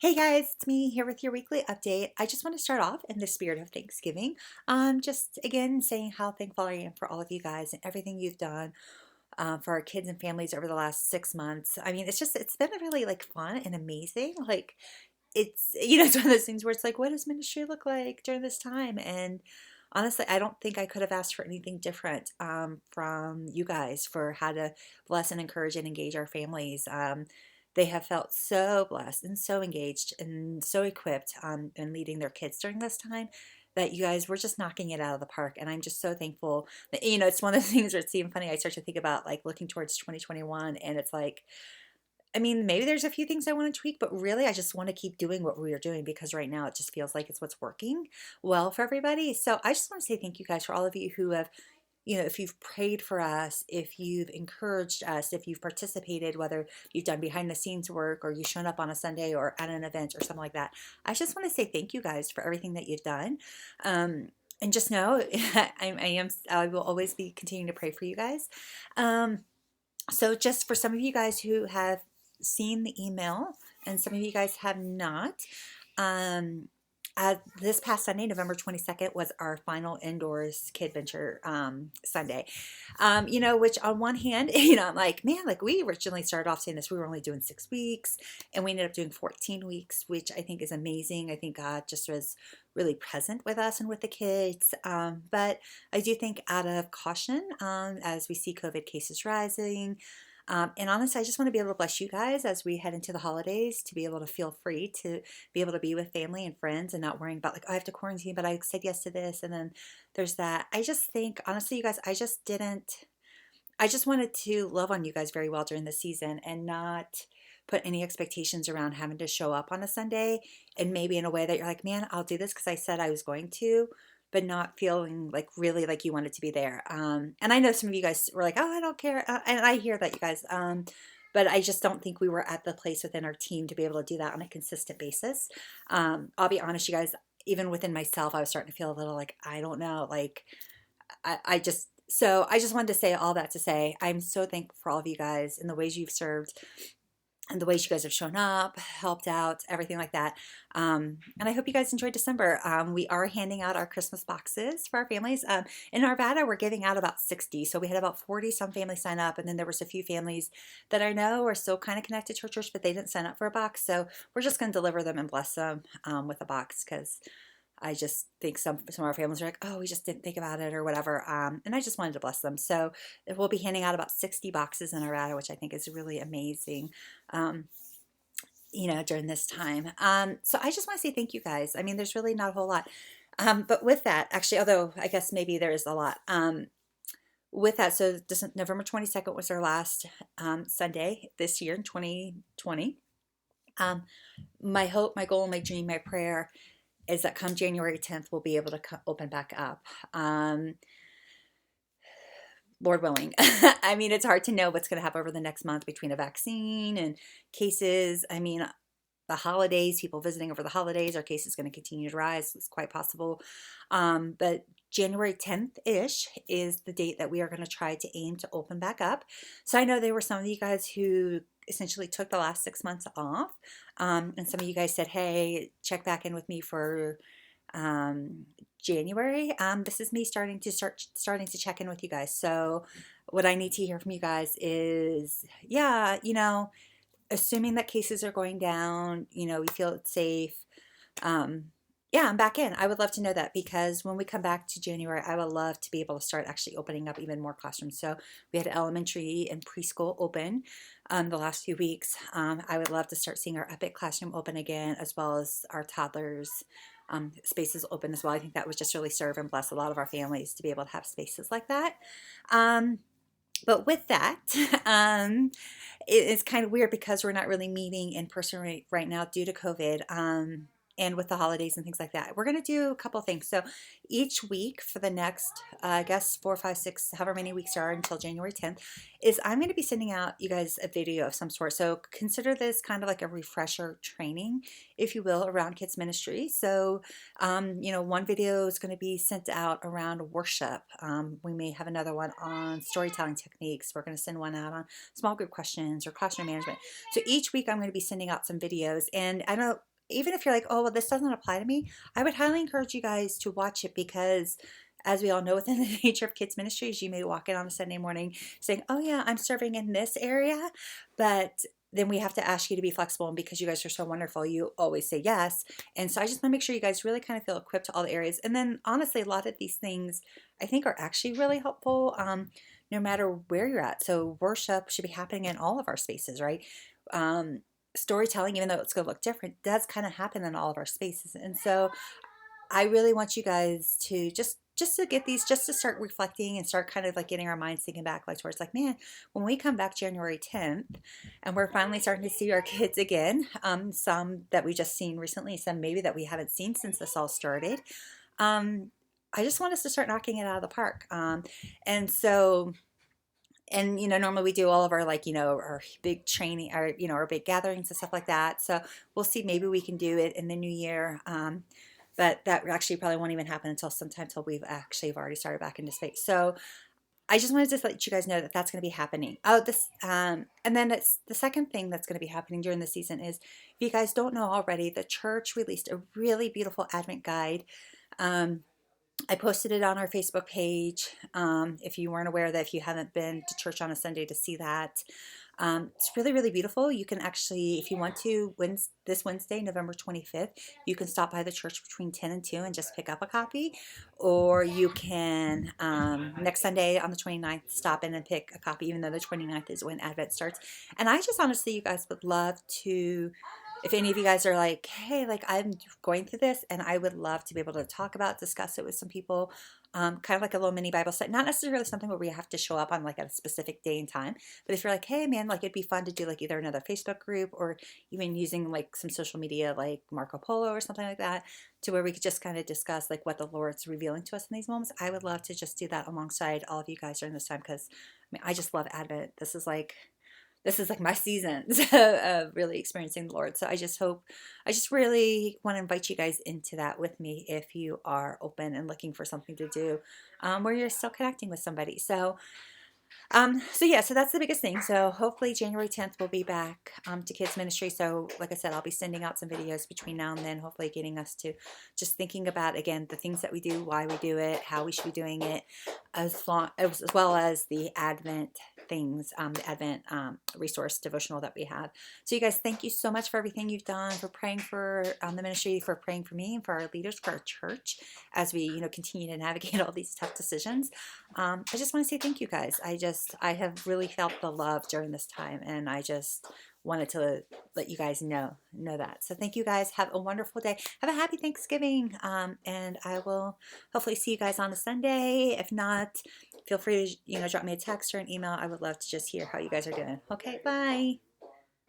Hey guys, it's me here with your weekly update. I just want to start off in the spirit of Thanksgiving. Just again saying how thankful I am for all of you guys and everything you've done for our kids and families over the last 6 months. I mean, it's been really like fun and amazing. Like it's one of those things where it's like, what does ministry look like during this time? And honestly, I don't think I could have asked for anything different from you guys for how to bless and encourage and engage our families. They have felt so blessed and so engaged and so equipped in leading their kids during this time that you guys were just knocking it out of the park. And I'm just so thankful that, it's one of the things where it's even funny. I start to think about like looking towards 2021 and it's like, I mean, maybe there's a few things I want to tweak, but really I just want to keep doing what we are doing because right now it just feels like it's what's working well for everybody. So I just want to say thank you guys for all of you who have, if you've prayed for us, if you've encouraged us, if you've participated, whether you've done behind the scenes work or you've shown up on a Sunday or at an event or something like that. I just want to say thank you guys for everything that you've done. And just know I will always be continuing to pray for you guys. So just for some of you guys who have seen the email and some of you guys have not, um, this past Sunday, November 22nd, was our final indoors Kidventure Sunday. Which on one hand, I'm like, man, like we originally started off saying this, we were only doing 6 weeks, and we ended up doing 14 weeks, which I think is amazing. I think God just was really present with us and with the kids. But I do think out of caution, as we see COVID cases rising, and honestly, I just want to be able to bless you guys as we head into the holidays to be able to feel free to be able to be with family and friends and not worrying about like, oh, I have to quarantine, but I said yes to this. And then there's that. I just think, honestly, you guys, I just wanted to love on you guys very well during the season and not put any expectations around having to show up on a Sunday and maybe in a way that you're like, man, I'll do this because I said I was going to, but not feeling like really like you wanted to be there. And I know some of you guys were like, oh, I don't care. And I hear that, you guys. But I just don't think we were at the place within our team to be able to do that on a consistent basis. I'll be honest, you guys, even within myself, I was starting to feel a little like, I don't know, like so I just wanted to say all that to say I'm so thankful for all of you guys and the ways you've served and the ways you guys have shown up, helped out, everything like that. And I hope you guys enjoyed December. We are handing out our Christmas boxes for our families. In Arvada, we're giving out about 60. So we had about 40 some families sign up. And then there was a few families that I know are still kind of connected to our church, but they didn't sign up for a box. So we're just going to deliver them and bless them with a box because I just think some of our families are like, oh, we just didn't think about it or whatever. And I just wanted to bless them. So we'll be handing out about 60 boxes in Arvada, which I think is really amazing, um, during this time. So I just want to say thank you guys. I mean, there's really not a whole lot. But with that, actually, although I guess maybe there is a lot. With that, so November 22nd was our last Sunday this year in 2020. My hope, my goal, my dream, my prayer is that come January 10th, we'll be able to open back up. Lord willing. I mean, it's hard to know what's going to happen over the next month between a vaccine and cases. I mean, the holidays, people visiting over the holidays, our case is going to continue to rise. It's quite possible. But January 10th-ish is the date that we are going to try to aim to open back up. So I know there were some of you guys who essentially took the last 6 months off. And some of you guys said, hey, check back in with me for January. This is me starting to check in with you guys. So what I need to hear from you guys is, yeah, assuming that cases are going down, we feel it's safe. Yeah, I'm back in. I would love to know that because when we come back to January, I would love to be able to start actually opening up even more classrooms. So we had elementary and preschool open the last few weeks. I would love to start seeing our Epic Classroom open again, as well as our toddlers spaces open as well. I think that would just really serve and bless a lot of our families to be able to have spaces like that. But with that, it's kind of weird because we're not really meeting in person right now due to COVID. And with the holidays and things like that. We're going to do a couple things. So each week for the next, I guess, 4, 5, 6, however many weeks are until January 10th, is I'm going to be sending out you guys a video of some sort. So consider this kind of like a refresher training, if you will, around kids ministry. So, one video is going to be sent out around worship. We may have another one on storytelling techniques. We're going to send one out on small group questions or classroom management. So each week I'm going to be sending out some videos, and I don't even if you're like, oh, well, this doesn't apply to me, I would highly encourage you guys to watch it because, as we all know, within the nature of kids' ministries, you may walk in on a Sunday morning saying, oh, yeah, I'm serving in this area, but then we have to ask you to be flexible. And because you guys are so wonderful, you always say yes. And so I just want to make sure you guys really kind of feel equipped to all the areas. And then honestly, a lot of these things I think are actually really helpful no matter where you're at. So worship should be happening in all of our spaces, right? Um, Storytelling, even though it's going to look different, does kind of happen in all of our spaces. And so I really want you guys to just to get these, just to start reflecting and start kind of like getting our minds thinking back like towards like, man, when we come back January 10th and we're finally starting to see our kids again, some that we just seen recently, some maybe that we haven't seen since this all started. Um, I just want us to start knocking it out of the park. And so and normally we do all of our like our big training, our our big gatherings and stuff like that, so we'll see, maybe we can do it in the new year, but that actually probably won't even happen until sometime till we've actually have already started back into space. So I just wanted to let you guys know that that's going to be happening. Oh, this and then it's the second thing that's going to be happening during the season is, if you guys don't know already, the church released a really beautiful Advent guide. I posted it on our Facebook page. If you weren't aware, that if you haven't been to church on a Sunday to see that, it's really, really beautiful. You can actually, if you want to, this Wednesday, November 25th, you can stop by the church between 10 and 2 and just pick up a copy. Or you can, next Sunday on the 29th, stop in and pick a copy, even though the 29th is when Advent starts. And I just honestly, you guys would love to, if any of you guys are like, hey, like I'm going through this and I would love to be able to talk about, discuss it with some people, kind of like a little mini Bible study, not necessarily something where we have to show up on like a specific day and time, but if you're like, hey man, like it'd be fun to do like either another Facebook group or even using like some social media like Marco Polo or something like that, to where we could just kind of discuss like what the Lord's revealing to us in these moments. I would love to just do that alongside all of you guys during this time, because I mean, I just love Advent. This is like my season of really experiencing the Lord. So I just really want to invite you guys into that with me if you are open and looking for something to do where you're still connecting with somebody. So yeah, so that's the biggest thing. So hopefully January 10th we'll be back to kids ministry. So like I said, I'll be sending out some videos between now and then, hopefully getting us to just thinking about, again, the things that we do, why we do it, how we should be doing it, as well as the Advent things, the Advent resource devotional that we have. So you guys, thank you so much for everything you've done, for praying for the ministry, for praying for me and for our leaders, for our church, as we continue to navigate all these tough decisions. I just want to say thank you guys. I have really felt the love during this time, and I just wanted to let you guys know that. So thank you guys. Have a wonderful day. Have a happy Thanksgiving. And I will hopefully see you guys on a Sunday. If not, feel free to drop me a text or an email. I would love to just hear how you guys are doing. Okay, bye.